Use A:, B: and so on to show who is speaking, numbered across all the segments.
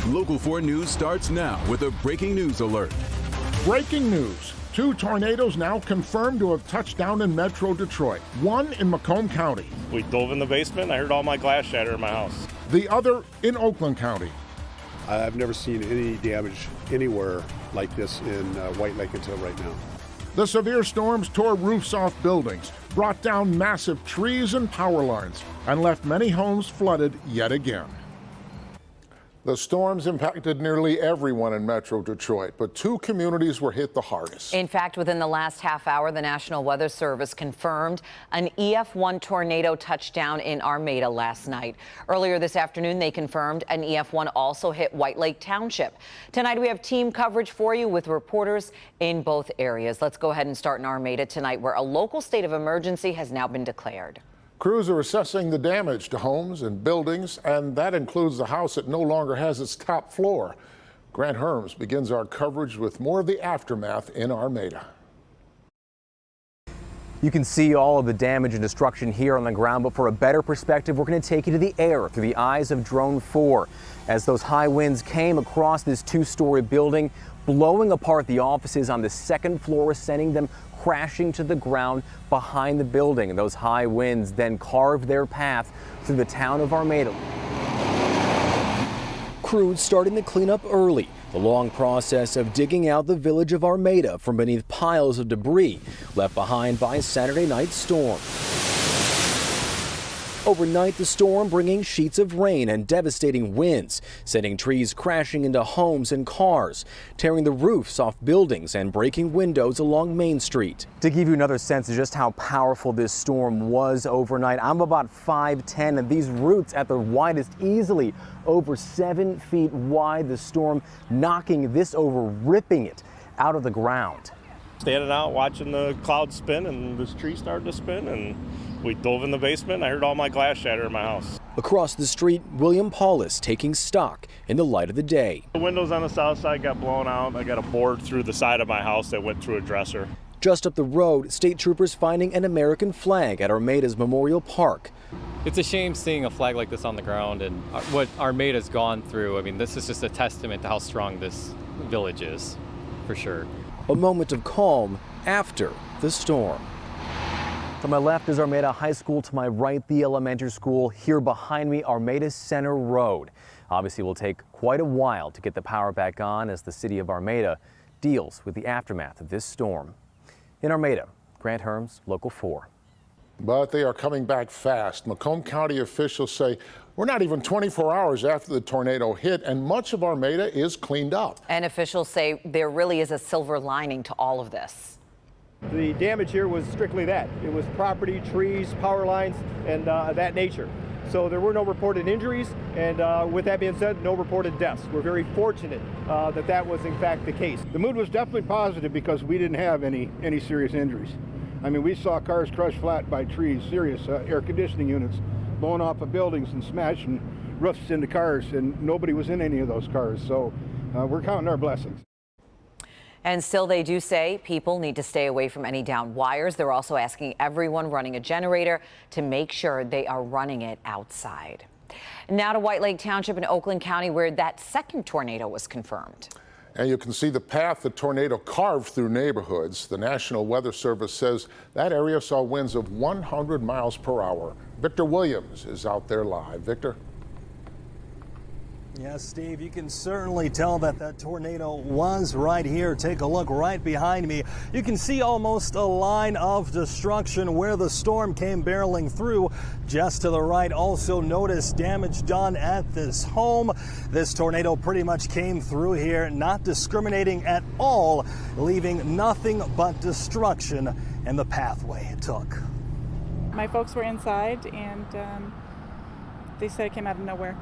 A: Local 4 News starts now with a breaking news alert.
B: Breaking news. 2 tornadoes now confirmed to have touched down in Metro Detroit. One in Macomb County.
C: We dove in the basement. I heard all my glass shatter in my house.
B: The other in Oakland County.
D: I've never seen any damage anywhere like this in White Lake until right now.
B: The severe storms tore roofs off buildings, brought down massive trees and power lines, and left many homes flooded yet again. The storms impacted nearly everyone in Metro Detroit, but 2 communities were hit the hardest.
E: In fact, within the last half hour, the National Weather Service confirmed an EF1 tornado touchdown in Armada last night. Earlier this afternoon, they confirmed an EF1 also hit White Lake Township. Tonight, we have team coverage for you with reporters in both areas. Let's go ahead and start in Armada tonight, where a local state of emergency has now been declared.
B: Crews are assessing the damage to homes and buildings, and that includes the house that no longer has its top floor. Grant Herms begins our coverage with more of the aftermath in Armada.
F: You can see all of the damage and destruction here on the ground, but for a better perspective, we're going to take you to the air through the eyes of Drone 4 as those high winds came across this 2-story building, blowing apart the offices on the 2nd floor, sending them crashing to the ground behind the building. And those high winds then carved their path through the town of Armada. Crews starting the cleanup early. The long process of digging out the village of Armada from beneath piles of debris left behind by a Saturday night storm. Overnight, the storm bringing sheets of rain and devastating winds, sending trees crashing into homes and cars, tearing the roofs off buildings and breaking windows along Main Street. To give you another sense of just how powerful this storm was overnight, I'm about 5'10", and these roots at the widest easily over 7 feet wide. The storm knocking this over, ripping it out of the ground.
C: Standing out watching the clouds spin, and this tree started to spin, and we dove in the basement. I heard all my glass shatter in my house. Across the street, William Paulus taking stock in the light of the day. The windows on the south side got blown out. I got a board through the side of my house that went through a dresser. Just up the road, state troopers finding an American flag at Armada's Memorial Park.
G: It's a shame seeing a flag like this on the ground and what Armada's gone through. I mean, this is just a testament to how strong this village is, for sure.
F: A moment of calm after the storm. To my left is Armada High School. To my right, the elementary school. Here behind me, Armada Center Road. Obviously, it will take quite a while to get the power back on as the city of Armada deals with the aftermath of this storm. In Armada, Grant Herms, Local 4.
B: But they are coming back fast. Macomb County officials say we're not even 24 hours after the tornado hit, and much of Armada is cleaned up.
E: And officials say there really is a silver lining to all of this.
H: The damage here was strictly that. It was property, trees, power lines, and that nature. So there were no reported injuries, and with that being said, no reported deaths. We're very fortunate that was in fact the case.
D: The mood was definitely positive because we didn't have any serious injuries. I mean, we saw cars crushed flat by trees, serious air conditioning units blown off of buildings and smashing roofs into cars, and nobody was in any of those cars. So we're counting our blessings.
E: And still, they do say people need to stay away from any downed wires. They're also asking everyone running a generator to make sure they are running it outside. Now to White Lake Township in Oakland County, where that 2nd tornado was confirmed.
B: And you can see the path the tornado carved through neighborhoods. The National Weather Service says that area saw winds of 100 miles per hour. Victor Williams is out there live. Victor?
I: Yes, Steve, you can certainly tell that tornado was right here. Take a look right behind me. You can see almost a line of destruction where the storm came barreling through. Just to the right, also notice damage done at this home. This tornado pretty much came through here, not discriminating at all, leaving nothing but destruction in the pathway it took.
J: My folks were inside, and they said it came out of nowhere.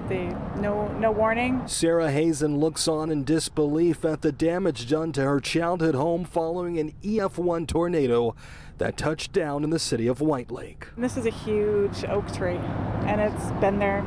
J: No warning.
I: Sarah Hazen looks on in disbelief at the damage done to her childhood home following an EF1 tornado that touched down in the city of White Lake.
J: This is a huge oak tree, and it's been there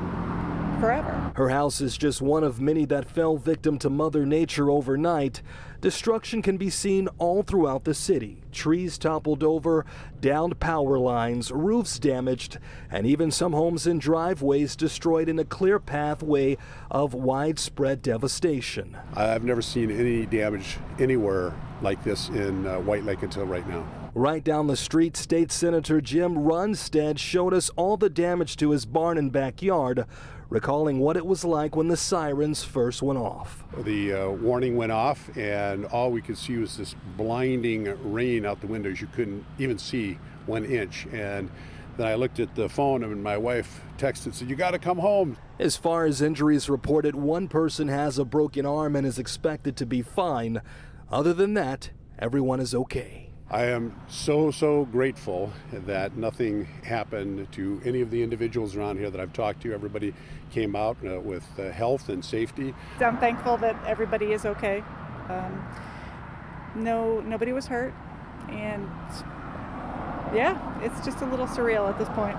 J: forever.
I: Her house is just one of many that fell victim to Mother Nature overnight. Destruction can be seen all throughout the city. Trees toppled over, downed power lines, roofs damaged, and even some homes and driveways destroyed in a clear pathway of widespread devastation.
K: I've never seen any damage anywhere like this in White Lake until right now.
I: Right down the street, State Senator Jim Runstead showed us all the damage to his barn and backyard, recalling what it was like when the sirens first went off.
K: The warning went off, and all we could see was this blinding rain out the windows. You couldn't even see 1 inch. And then I looked at the phone, and my wife texted, said, "You got to come home."
I: As far as injuries reported, one person has a broken arm and is expected to be fine. Other than that, everyone is okay.
K: I am so grateful that nothing happened to any of the individuals around here that I've talked to. Everybody came out with health and safety.
J: I'm thankful that everybody is okay. Nobody was hurt, and yeah, it's just a little surreal at this point.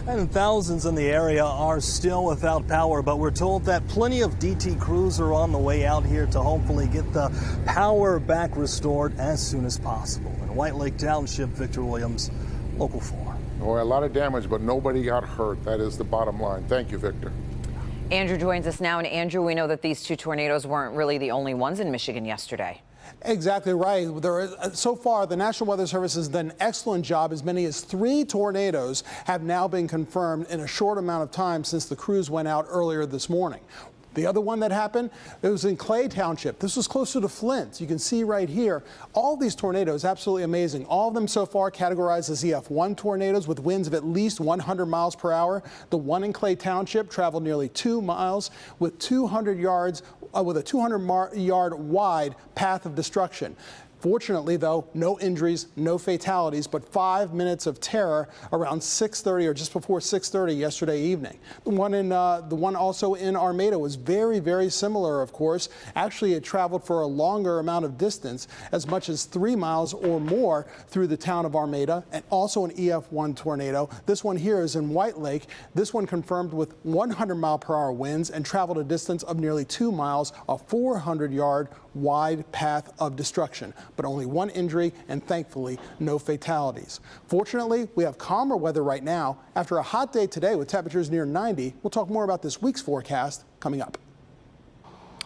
I: And thousands in the area are still without power, but we're told that plenty of DT crews are on the way out here to hopefully get the power back restored as soon as possible. In White Lake Township, Victor Williams, Local 4.
B: Boy, a lot of damage, but nobody got hurt. That is the bottom line. Thank you, Victor.
E: Andrew joins us now. And Andrew, we know that these 2 tornadoes weren't really the only ones in Michigan yesterday.
L: Exactly right. So far, the National Weather Service has done an excellent job. As many as 3 tornadoes have now been confirmed in a short amount of time since the crews went out earlier this morning. The other one that happened, it was in Clay Township. This was closer to Flint. You can see right here, all these tornadoes, absolutely amazing. All of them so far categorized as EF1 tornadoes with winds of at least 100 miles per hour. The one in Clay Township traveled nearly 2 miles with 200 yards, with a 200-yard wide path of destruction. Fortunately, though, no injuries, no fatalities, but 5 minutes of terror around 6:30 or just before 6:30 yesterday evening. The one also in Armada was very similar, of course. Actually, it traveled for a longer amount of distance, as much as 3 miles or more through the town of Armada, and also an EF1 tornado. This one here is in White Lake. This one confirmed with 100-mile-per-hour winds and traveled a distance of nearly 2 miles, a 400-yard wide path of destruction, but only 1 injury and thankfully no fatalities. Fortunately, we have calmer weather right now after a hot day today with temperatures near 90. We'll talk more about this week's forecast coming up.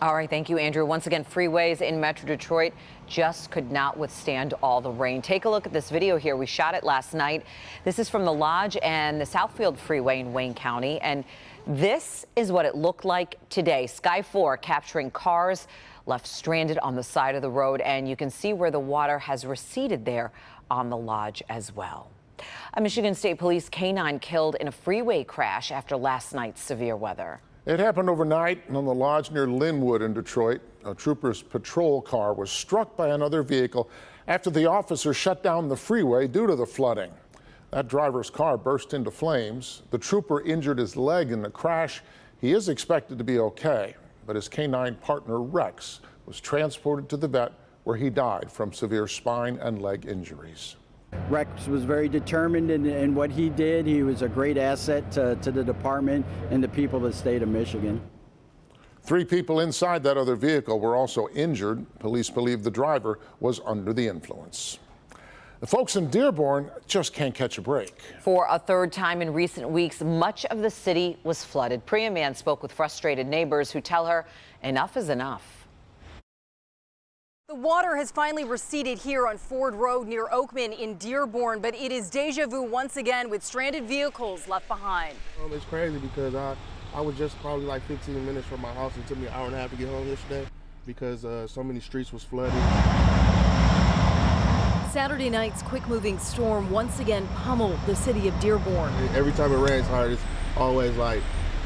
E: All right, thank you, Andrew. Once again, freeways in Metro Detroit just could not withstand all the rain. Take a look at this video here. We shot it last night. This is from the Lodge and the Southfield Freeway in Wayne County, and this is what it looked like today. Sky 4 capturing cars left stranded on the side of the road, and you can see where the water has receded there on the Lodge as well. A Michigan State Police canine killed in a freeway crash after last night's severe weather.
B: It happened overnight on the Lodge near Linwood in Detroit. A trooper's patrol car was struck by another vehicle after the officer shut down the freeway due to the flooding. That driver's car burst into flames. The trooper injured his leg in the crash. He is expected to be okay, but his canine partner, Rex, was transported to the vet where he died from severe spine and leg injuries.
M: Rex was very determined in what he did. He was a great asset to the department and the people of the state of Michigan.
B: 3 people inside that other vehicle were also injured. Police believe the driver was under the influence. The folks in Dearborn just can't catch a break.
E: For a 3rd time in recent weeks, much of the city was flooded. Priya Mann spoke with frustrated neighbors who tell her enough is enough.
N: The water has finally receded here on Ford Road near Oakman in Dearborn, but it is deja vu once again with stranded vehicles left behind.
O: It's crazy because I was just probably like 15 minutes from my house. It took me an hour and a half to get home yesterday because so many streets was flooded.
N: Saturday night's quick-moving storm once again pummeled the city of Dearborn.
O: Every time it rains hard, it's always like,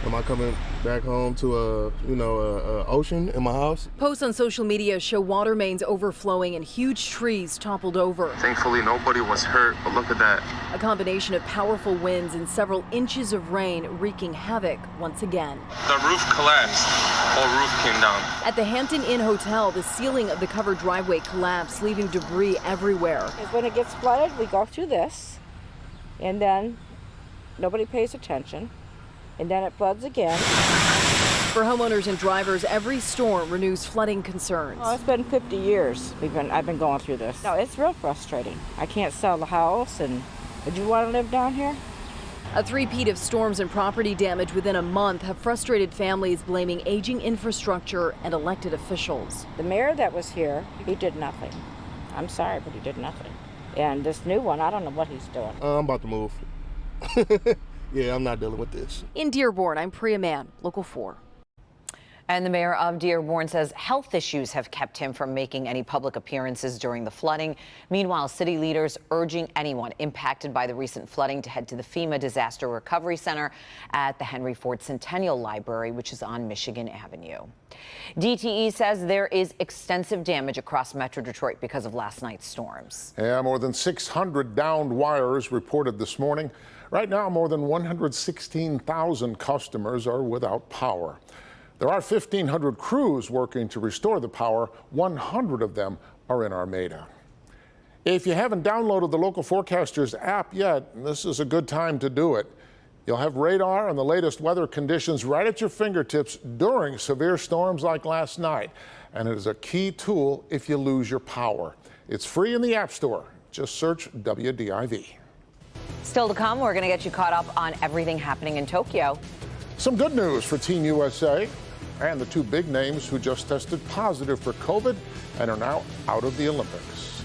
O: am I coming back home to a ocean in my house?
N: Posts on social media show water mains overflowing and huge trees toppled over.
P: Thankfully, nobody was hurt, but look at that.
N: A combination of powerful winds and several inches of rain wreaking havoc once again.
P: The roof collapsed. Whole roof came down.
N: At the Hampton Inn Hotel, the ceiling of the covered driveway collapsed, leaving debris everywhere.
Q: When it gets flooded, we go through this, and then nobody pays attention. and then it floods again.
N: For homeowners and drivers, every storm renews flooding concerns.
Q: Oh, it's been 50 years I've been going through this. No, it's real frustrating. I can't sell the house, and would you want to live down here?
N: A three-peat of storms and property damage within a month have frustrated families blaming aging infrastructure and elected officials.
Q: The mayor that was here, he did nothing. I'm sorry, but he did nothing. And this new one, I don't know what he's doing.
O: I'm about to move. Yeah, I'm not dealing with this.
N: In Dearborn, I'm Priya Mann, Local 4.
E: And the mayor of Dearborn says health issues have kept him from making any public appearances during the flooding. Meanwhile, city leaders urging anyone impacted by the recent flooding to head to the FEMA Disaster Recovery Center at the Henry Ford Centennial Library, which is on Michigan Avenue. DTE says there is extensive damage across Metro Detroit because of last night's storms.
B: Yeah, more than 600 downed wires reported this morning. Right now, more than 116,000 customers are without power. There are 1,500 crews working to restore the power. 100 of them are in Armada. If you haven't downloaded the Local Forecasters app yet, this is a good time to do it. You'll have radar and the latest weather conditions right at your fingertips during severe storms like last night. And it is a key tool if you lose your power. It's free in the App Store. Just search WDIV.
E: Still to come, we're going to get you caught up on everything happening in Tokyo.
B: Some good news for Team USA and the two big names who just tested positive for COVID and are now out of the Olympics.